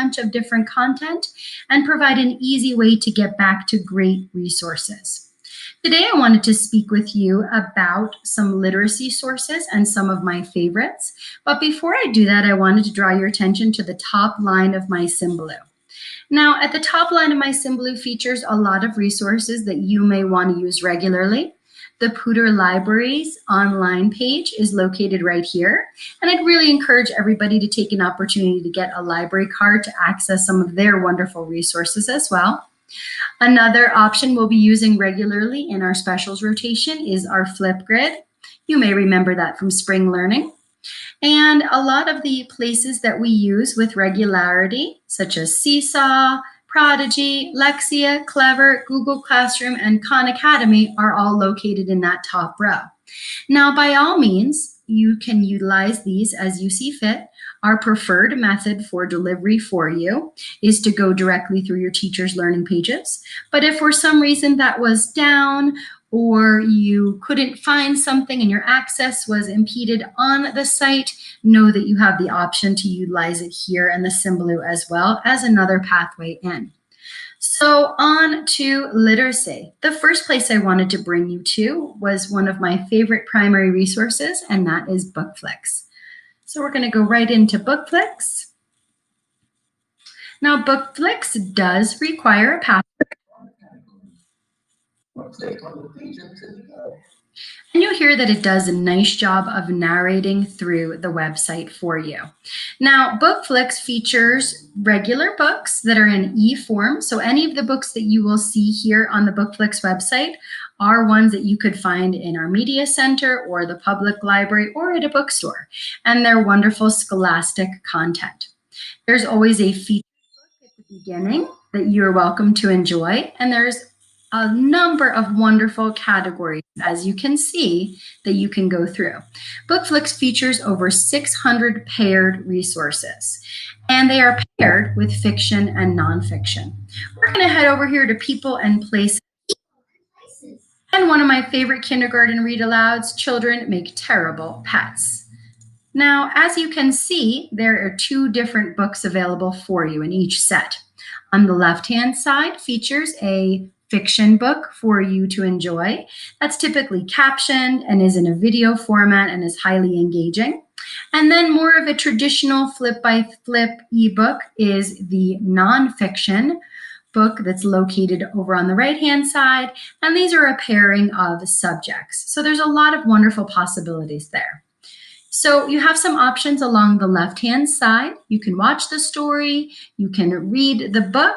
bunch of different content and provide an easy way to get back to great resources. Today, I wanted to speak with you about some literacy sources and some of my favorites. But before I do that, I wanted to draw your attention to the top line of my Symbaloo. Now, at the top line of my Symbaloo features a lot of resources that you may want to use regularly. The Poudre Libraries online page is located right here, and I'd really encourage everybody to take an opportunity to get a library card to access some of their wonderful resources as well. Another option we'll be using regularly in our specials rotation is our Flipgrid. You may remember that from spring learning. And a lot of the places that we use with regularity, such as Seesaw, Prodigy, Lexia, Clever, Google Classroom, and Khan Academy are all located in that top row. Now, by all means, you can utilize these as you see fit. Our preferred method for delivery for you is to go directly through your teacher's learning pages. But if for some reason that was down or you couldn't find something and your access was impeded on the site, know that you have the option to utilize it here in the Symbaloo as well as another pathway in. So on to literacy. The first place I wanted to bring you to was one of my favorite primary resources, and that is Bookflix. So we're going to go right into Bookflix. Now, Bookflix does require a password. And you'll hear that it does a nice job of narrating through the website for you. Now, Bookflix features regular books that are in e-form. So any of the books that you will see here on the Bookflix website are ones that you could find in our media center or the public library or at a bookstore. And they're wonderful scholastic content. There's always a featured book at the beginning that you're welcome to enjoy. And there's a number of wonderful categories, as you can see, that you can go through. Bookflix features over 600 paired resources, and they are paired with fiction and nonfiction. We're going to head over here to People and Places. And one of my favorite kindergarten read-alouds, Children Make Terrible Pets. Now, as you can see, there are two different books available for you in each set. On the left-hand side features a fiction book for you to enjoy. That's typically captioned and is in a video format and is highly engaging. And then more of a traditional flip-by-flip ebook is the nonfiction book that's located over on the right-hand side. And these are a pairing of subjects. So there's a lot of wonderful possibilities there. So you have some options along the left-hand side. You can watch the story, you can read the book,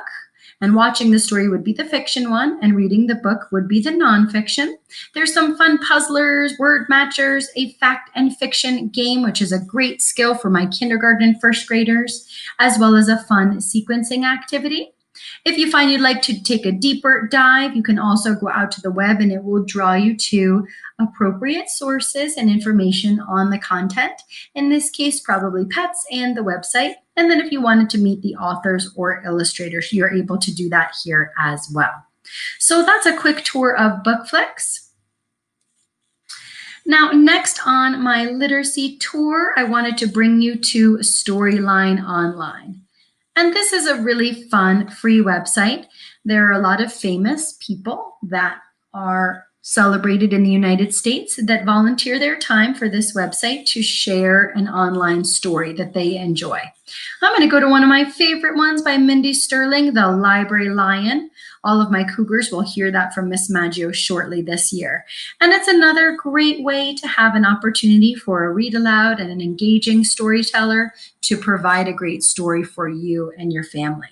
and watching the story would be the fiction one, and reading the book would be the nonfiction. There's some fun puzzlers, word matchers, a fact and fiction game, which is a great skill for my kindergarten and first graders, as well as a fun sequencing activity. If you find you'd like to take a deeper dive, you can also go out to the web and it will draw you to appropriate sources and information on the content. In this case, probably pets and the website. And then if you wanted to meet the authors or illustrators, you're able to do that here as well. So that's a quick tour of Bookflix. Now, next on my literacy tour, I wanted to bring you to Storyline Online. And this is a really fun, free website. There are a lot of famous people that are celebrated in the United States that volunteer their time for this website to share an online story that they enjoy. I'm going to go to one of my favorite ones by Mindy Sterling, The Library Lion. All of my Cougars will hear that from Miss Maggio shortly this year. And it's another great way to have an opportunity for a read aloud and an engaging storyteller to provide a great story for you and your family.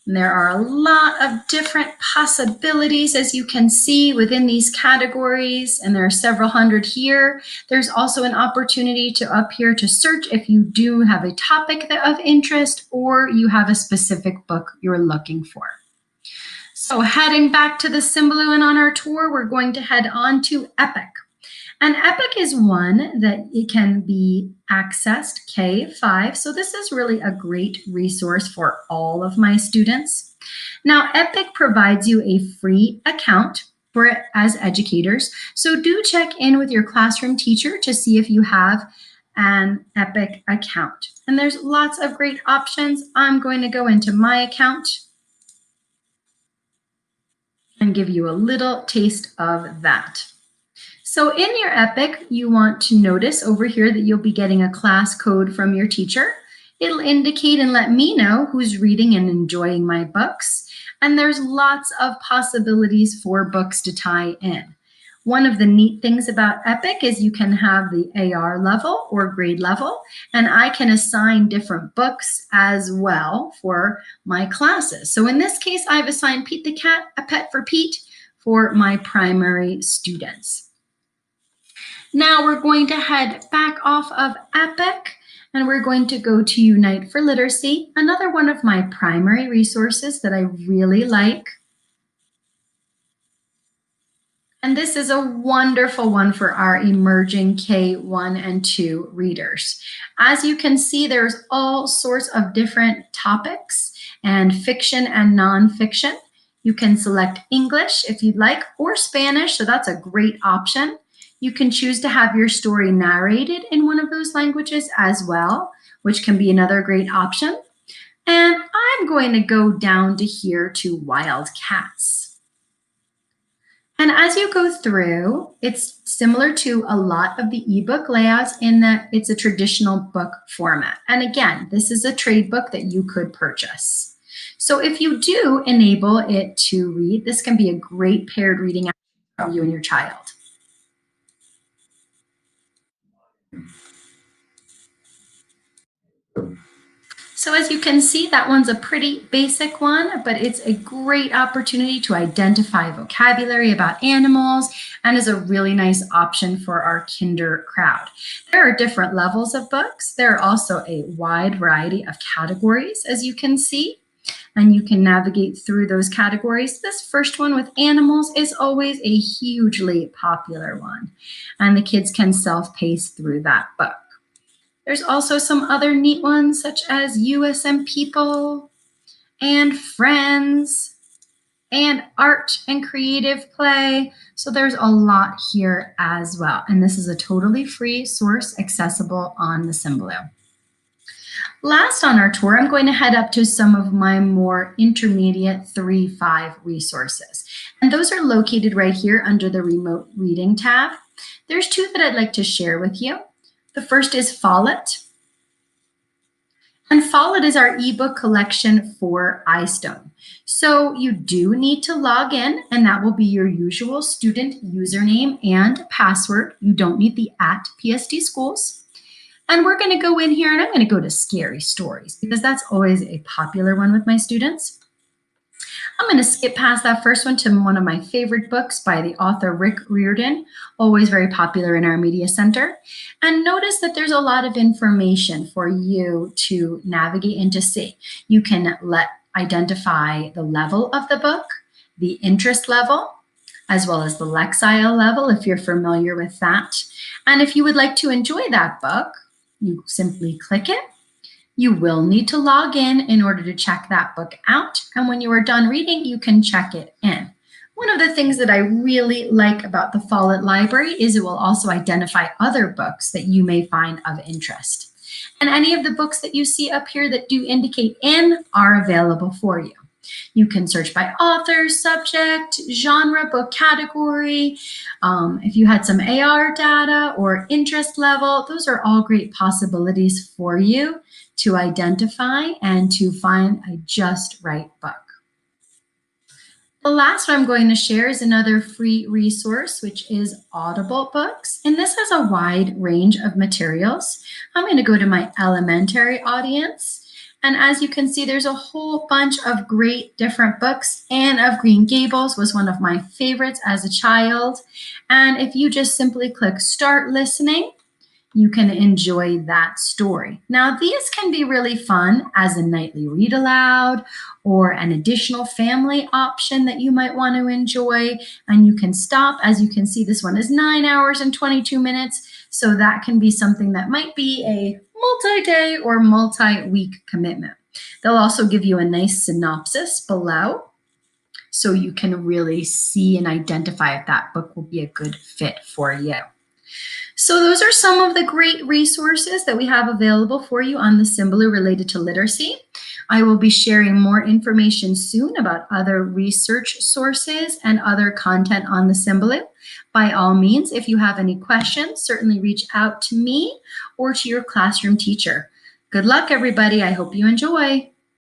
And there are a lot of different possibilities, as you can see, within these categories, and there are several hundred here. There's also an opportunity to up here to search if you do have a topic of interest or you have a specific book you're looking for. So heading back to the Symbaloo and on our tour, we're going to head on to Epic. And Epic is one that it can be accessed K-5. So this is really a great resource for all of my students. Now, Epic provides you a free account for it as educators. So do check in with your classroom teacher to see if you have an Epic account. And there's lots of great options. I'm going to go into my account and give you a little taste of that. So in your Epic, you want to notice over here that you'll be getting a class code from your teacher. It'll indicate and let me know who's reading and enjoying my books. And there's lots of possibilities for books to tie in. One of the neat things about Epic is you can have the AR level or grade level, and I can assign different books as well for my classes. So in this case, I've assigned Pete the Cat, A Pet for Pete, for my primary students. Now we're going to head back off of Epic and we're going to go to Unite for Literacy, another one of my primary resources that I really like. And this is a wonderful one for our emerging K1 and 2 readers. As you can see, there's all sorts of different topics and fiction and nonfiction. You can select English if you'd like, or Spanish, so that's a great option. You can choose to have your story narrated in one of those languages as well, which can be another great option. And I'm going to go down to here to Wild Cats. And as you go through, it's similar to a lot of the ebook layouts in that it's a traditional book format. And again, this is a trade book that you could purchase. So if you do enable it to read, this can be a great paired reading for you and your child. So as you can see, that one's a pretty basic one, but it's a great opportunity to identify vocabulary about animals and is a really nice option for our kinder crowd. There are different levels of books. There are also a wide variety of categories, as you can see, and you can navigate through those categories. This first one with animals is always a hugely popular one, and the kids can self-pace through that book. There's also some other neat ones such as US and People and Friends and Art and Creative Play. So there's a lot here as well. And this is a totally free source accessible on the Symbaloo. Last on our tour, I'm going to head up to some of my more intermediate 3-5 resources. And those are located right here under the Remote Reading tab. There's two that I'd like to share with you. The first is Follett. And Follett is our ebook collection for iStone. So you do need to log in, and that will be your usual student username and password. You don't need the @PSD Schools. And we're going to go in here, and I'm going to go to Scary Stories because that's always a popular one with my students. I'm going to skip past that first one to one of my favorite books by the author Rick Riordan, always very popular in our media center. And notice that there's a lot of information for you to navigate and to see. You can identify the level of the book, the interest level, as well as the Lexile level, if you're familiar with that. And if you would like to enjoy that book, you simply click it. You will need to log in order to check that book out. And when you are done reading, you can check it in. One of the things that I really like about the Follett Library is it will also identify other books that you may find of interest. And any of the books that you see up here that do indicate in are available for you. You can search by author, subject, genre, book category. If you had some AR data or interest level, those are all great possibilities for you to identify and to find a just right book. The last one I'm going to share is another free resource, which is Audible Books. And this has a wide range of materials. I'm going to go to my elementary audience. And as you can see, there's a whole bunch of great different books. Anne of Green Gables was one of my favorites as a child. And if you just simply click Start Listening, you can enjoy that story. Now, these can be really fun as a nightly read aloud or an additional family option that you might want to enjoy. And you can stop. As you can see, this one is 9 hours and 22 minutes. So that can be something that might be a multi-day or multi-week commitment. They'll also give you a nice synopsis below so you can really see and identify if that book will be a good fit for you. So those are some of the great resources that we have available for you on the Symbaloo related to literacy. I will be sharing more information soon about other research sources and other content on the Symbaloo. By all means, if you have any questions, certainly reach out to me or to your classroom teacher. Good luck, everybody. I hope you enjoy.